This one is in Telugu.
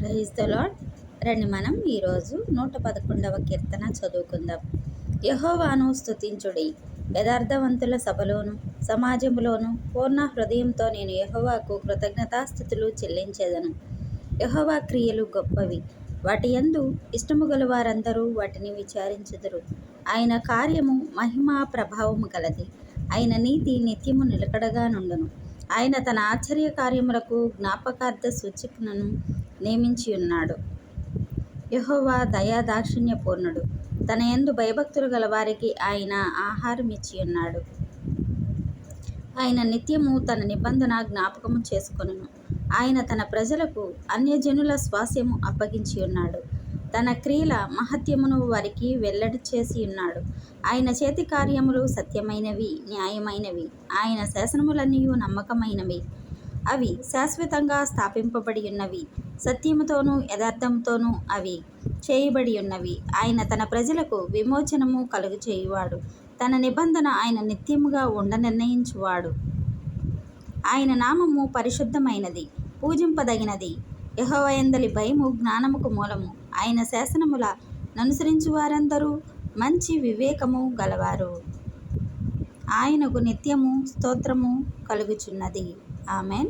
Praise the lord. రండి మనం ఈరోజు 111వ కీర్తన చదువుకుందాం. యెహోవాను స్తుతించుడి, యథార్థవంతుల సభలోను సమాజములోను పూర్ణ హృదయంతో నేను యెహోవాకు కృతజ్ఞతాస్తుతులు చెల్లించెదను. యెహోవా క్రియలు గొప్పవి, వాటి యందు ఇష్టము గల వారందరూ వాటిని విచారించుదురు. ఆయన కార్యము మహిమా ప్రభావము గలది, ఆయన నీతి నిత్యము నిలకడగా నుండును. ఆయన తన ఆశ్చర్య కార్యములకు జ్ఞాపకార్థ సూచకను నియమించి ఉన్నాడు. యెహోవా దయాదాక్షిణ్య పూర్ణుడు, తన యందు భయభక్తులు గల వారికి ఆయన ఆహారం ఇచ్చి ఉన్నాడు. ఆయన నిత్యము తన నిబంధన జ్ఞాపకము చేసుకొనును. ఆయన తన ప్రజలకు అన్యజనుల స్వాస్యము అప్పగించి ఉన్నాడు. తన క్రియల మహత్యమును వారికి వెల్లడి చేసి ఉన్నాడు. ఆయన చేతి కార్యములు సత్యమైనవి, న్యాయమైనవి. ఆయన శాసనములన్నీ నమ్మకమైనవి, అవి శాశ్వతంగా స్థాపింపబడి ఉన్నవి. సత్యముతోనూ యథార్థముతోనూ అవి చేయబడి ఉన్నవి. ఆయన తన ప్రజలకు విమోచనము కలుగు చేయువాడు. తన నిబంధన ఆయన నిత్యముగా ఉండ నిర్ణయించువాడు. ఆయన నామము పరిశుద్ధమైనది, పూజింపదగినది. యెహోవా యందలి భయము జ్ఞానముకు మూలము. ఆయన శాసనముల ననుసరించు వారందరూ మంచి వివేకము గలవారు. ఆయనకు నిత్యము స్తోత్రము కలుగుచున్నది. ఆమెన్.